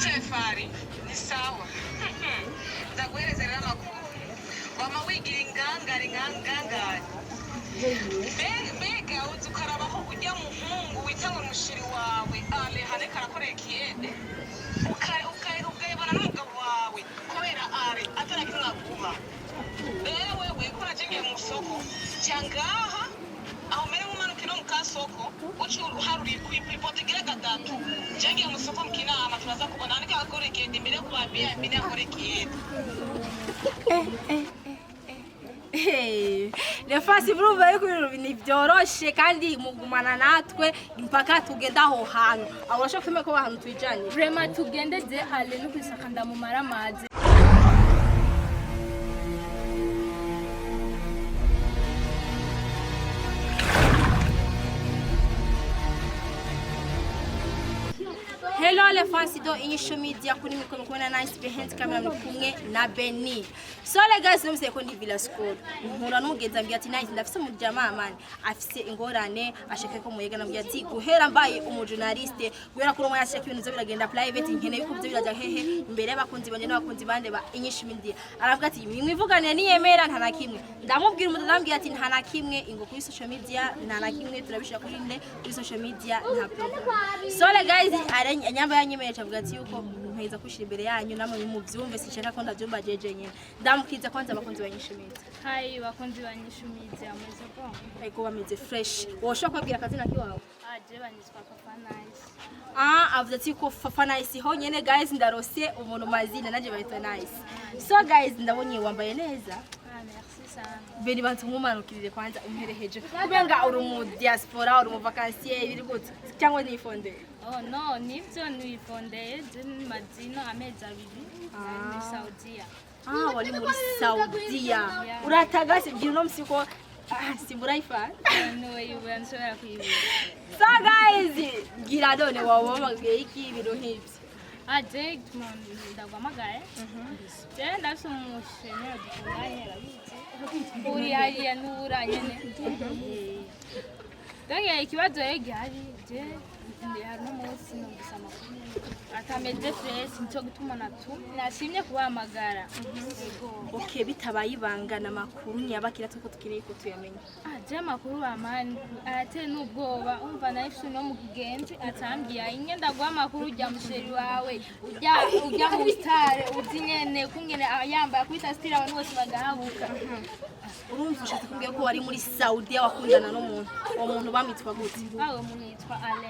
Itefari ni sawa. Ndaguhereza amakuru. Wama wigira ingangari. Mbega uzi ukarabaho ujya muhungu wita ngo mushiri wawe ale hane karakoreye kiyede. Ukayibona n'umugabo wawe kubera ale atarakimwakuba. Wewe kora jenge mu soko cyangaha aho mere mumanukira mu kasoko ucu uharuri kwipotegera gatatu jenge mu soko mkinama turaza kubona andika akore kiyede imbere yo kubabia imbere akore kiyede. Lefasi vuba yuko ibintu byoroshe kandi mugumana natwe impaka tugenda aho hantu abasha kwime ko bahantu twijanye vraiment tugende je ale no kwisakanda mu maramazi. Hello Lefasi do inyisho media kuri mikoro kubona nice behind camera kumwe na Beni. So le guys no mse ko ndi villa school. Nkura n'umugenza mbya ati nice ndafise mu jamaa man afise ingorane ashaka ko muyega nambya ati guhera mbaye umujournaliste guhera kuri umwe yashaka ibintu biragenda private nkene yuko byo biraja hehe imbere y'abakunzi banje n'abakunzi bande ba inyisho media. Aravuga ati mwivugane niyemera nta nakimwe. Ndamubwira umudambya ati nta nakimwe ingo kuri social media nta nakimwe turabishira kuri nde kuri social media nta problem. So le guys nyamba yanyemeje avuga ati yuko mpeza kushira imbere yanyu namwe mu byumve sishaka ko ndabyumva jeje nyene ndamukiriza kwanza abakunzi banyishumiza. Hi bakunzi banyishumiza ameze ko ariko bameze fresh woshaka kwabwira akazina kiwawe aje banyiswa Papa Nice. avuze ati ko Papa Nice ho nyene guys ndarose umuntu mazina naje bayita Nice. So guys ndabonye wambaye neza. Merci sana. Beni bantu mumanukirire kwanza umpereheje kubenga uri mu diaspora uri mu vacances biri gute cyangwa ni fonde. Oh no, nivyo nifondeye je mazino amezi abiri ni Saudia. Wali muri Saudia. Uratagase byo no msiko simuraifa. No yiwe ansora kwibi. So guys, gira done wawo magaye iki ibiro nk'ibyo. Aje ndagwamagaye. Je ndasumushenye dukunganye rabizi. Uri hariya n'uranyene. Dange ikibazo yegihari je ndi harimo munsi no gusama atameze fresh nicyo gutuma nashimye kubahamagara. Okay, bitabaye ibangana makuru nyabakira tuko tukeneye ko tuyamenya. Je makuru bamani arate n'ubwoba umva nahise no mu kigenzi atambya inge ndagwa makuru ujya musheri wawe ujya mu stare uzinyene kungene yambaye kwita style abantu bose bagahabuka. Urumva ushatse kumbwira ko wari muri Saudia wakundana n'umuntu uwo muntu bamitwa gute? Umuntu yitwa Ale.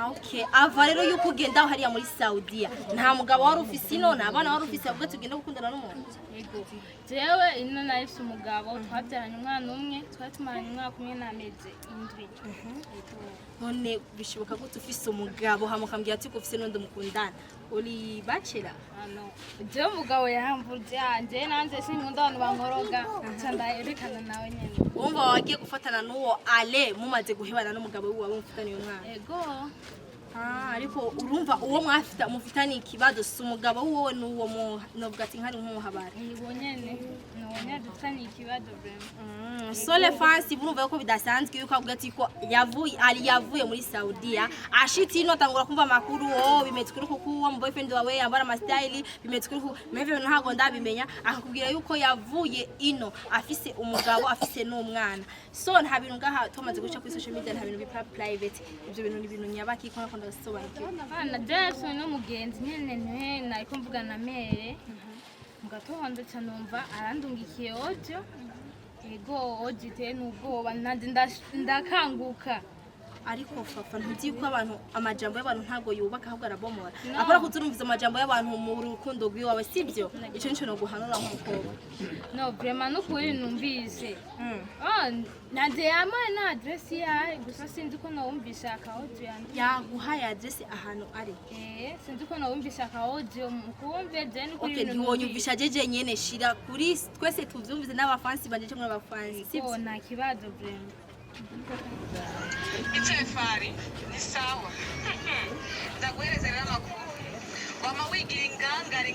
Okay, ava rero yuko ugenda aho hariya muri Saudia nta mugabo wari ufise ino nabana wari ufise avuga tugenda gukundana n'umuntu. Yego jewe ino nahise umugabo twabyaranye umwana umwe twatumaranye umwaka umwe n'amezi 7. None bishoboka gute ufise umugabo hamukambwira ati ko ufise n'undi mukundana uri bachelor? No jewe umugabo yahamvuje anje nanze sinkunda abantu bankoroga cyanda yerekana nawe nyene. Wumva wagiye gufatana n'uwo Ale mumaze guhebana n'umugabo wiwe mufitaniye umwana? Yego. Ariko urumva uwo mwafita mufitani ikibazo si umugabo wowe n'uwo novuga ati nkari nk'umuhabara. Yibonyene none dufitani ikibazo vraiment. So les fans urumva ko bidasanzwe yuko avuga ati ko yavuye muri Saudia ashitse ino tangura kumva makuru bimetse kuri kuko uwo boyfriend wawe yambara ama style bimetse kuri kuko meve ntago ndabimenya akakubwira yuko yavuye ino afise umugabo afise n'umwana. So nta bintu ngaha tumaze guca kuri social media nta bintu bi private ibyo bintu ni bintu nyabaki ko nakunda gusobanukirwa. Bana Jason no mugenzi nyene nariko mvuga na mere mugatondo cyanumva arandungikiye audio. Yego ojite n'ubwoba nandi ndakanguka. Ariko Papa ntuzi ko abantu amajambo y'abantu ntago yubaka ahubwo arabomora. Akora kuzurumviza amajambo y'abantu mu rukundo rwiwawe sibyo ico nico no guhanura nk'uko. No vraiment no kuri numvise. Nande yamaye na address yawe gusa sinzi ko nawumvisha ka audio yanjye. Yaguhaye address ahantu ari. Sinzi ko nawumvisha ka audio mukumve je ni kuri ibintu. Okay, ntiwonyumvisha jeje nyene shira kuri twese tuvyumvize n'abafansi banje cyo n'abafansi sibyo. Nta kibazo vraiment. Itefari ni sawa. Ndaguhereza amakuru. Wama wigira ingangari.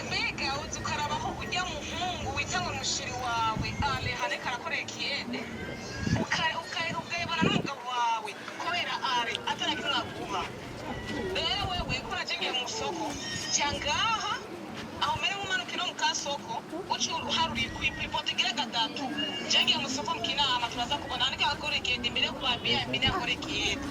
Mbega uzi ukarabaho ujya muhungu wita ngo mushiri wawe ale hane karakoreye kiyede. Ukayibona n'umugabo wawe kubera ale atarakimwakuba. soko cyangaha aho mere mumanukiro mu kasoko uci uharuri kwipotegera gatatu jangiye mu soko mkinama turaza kubona andika akorekende imbere ku babia imbere akorekende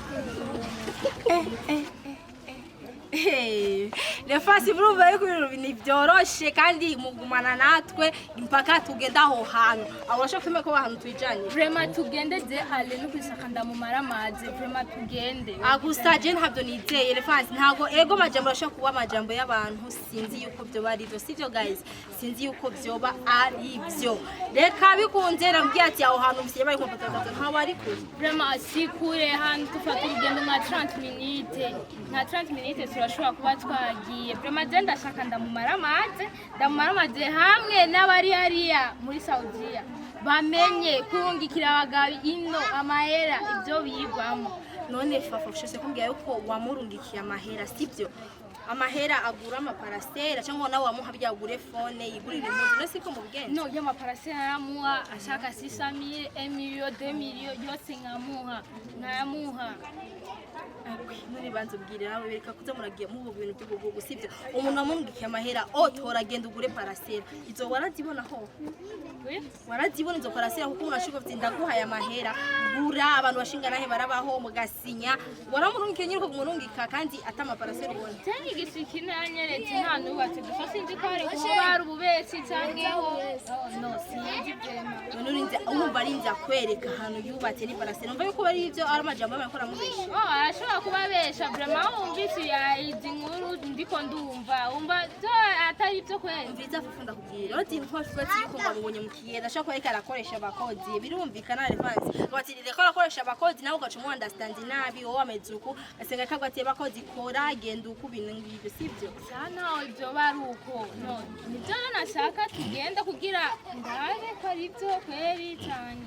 Lefasi murumva yuko ibintu nivyoroshe kandi mugumana natwe impaka tugenda aho hantu aho urashaka kumenya ko ahantu twijanye vraiment tugende je ale no kwisakanda mu maramaze vraiment tugende agusa je ntabyo nizeye Lefasi ntago ego majambo urashaka kuba amajambo y'abantu sinzi yuko byo bari byo sivyo guys sinzi yuko byoba ari byo reka bikunze rambwiye ati aho hantu msiye bari kompatata ntaho ari kure vraiment sikure hantu tufata urugendo nka 30 minutes nka 30 minutes turashobora kuba twagiye vraiment je ndashaka ndamumara amaze hamwe n'abari hariya muri Saudia bamenye kurungikira abagabo ino amahera ibyo biyigwamo none fafa ushese kumbwira yuko wamurungikiye amahera sibyo amahera agura amaparasera cyangwa nawe wamuha byagure phone yigurire impuzu nese ko mubwenge no yo amaparasera aramuha ashaka 600,000 1 million 2 million yose nkamuha nuri banze ubwire nawe bereka kuza muragiye mu bintu by'ubugugu sibyo umuntu amumwikiye amahera otora genda ugure parasera izo warazibona ho warazibona izo parasera kuko unashiko vtinda guhaya amahera gura abantu bashingana he barabaho mugasinya waramurungikiye nyiriko kumurungika kandi atama parasera ubona cyane igisikina yanyeretse nta nubatse gusa sinzi ko ari ko bari ububesi cyangeho no sinzi byema nurinze umva arinze akwereka ahantu yubatse ni parasera umva yuko bari ivyo ari amajambo y'amakora mubesha arashobora kubabesha vraiment wumvise izi nkuru ndiko ndumva umva atari byo kwezi mviza fufunda kubwira ati nkwafati yuko ngabonye mukiyeda ashaka kwereka arakoresha abakozi birumvikana Lefasi bati reko arakoresha abakozi nawe ugaca mu understand nabi wowe amezuku asenga kagwati abakozi kora genda uko bintu ngibyo sibyo sana ibyo baruko no nibyo nashaka tugenda kugira ndabe ko ari byo kweri cyane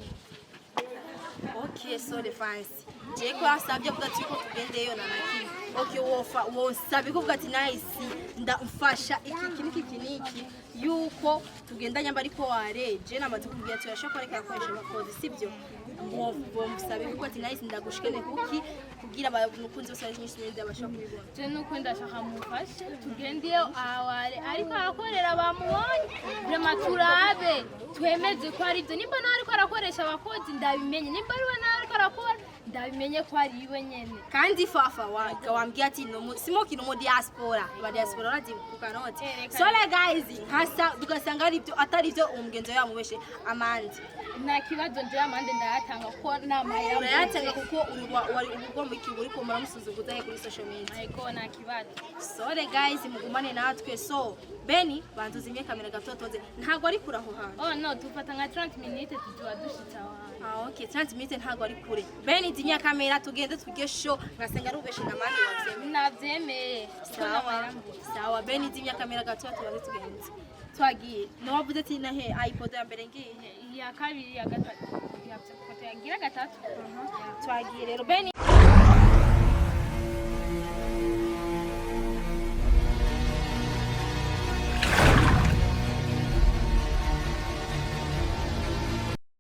okay so Lefasi je ko asabye kuvuga ati ko tugendeyo na nakini okay wosabe kuvuga ati nice ndamfasha iki yuko tugenda nyamba ariko wareje namaze kubwira ati urashaka reka akoresha abakozi sibyo wo musabe kuvuga ati nice ndagushikene kuki kugira abakunzi bose ari nyinshi n'indi abashaka kubibona je nuko ndashaka mufashe tugendeyo aware ariko arakorera bamuwonye vraiment turabe twemeze ko ari byo nimba nawe ariko arakoresha abakozi ndabimenye nimba ari we nawe ariko arakora ndabimenye ko ari iwe nyene kandi fafa wambwiye ati no simo kino mu diaspora badi kukanote so le guys hasa dugasanga ari byo atari byo umugenzo yamubeshe amande nta kibazo nje amande ndayatanga ko namahera urayatanga kuko wari ubugomba ikiburi ko muramusuzuguza he kuri social media ariko nta kibazo so le guys mugumane natwe so Beni banzuzimye kamera gatotoze ntago ari kure aho hantu oh no tufata nka 30 minutes tuba dushitsa aho okay 30 minutes ntago ari kure Beni dinya kamera tugende tuge show ngasenga ari ubeshe namande wavyemeye navyemeye sawa Beni dinya kamera gatotoze tuba tugende twagiye no wavuze ati nahe iPod ya mbere ngiye ya kabiri ya gatatu ya gatatu twagiye rero Beni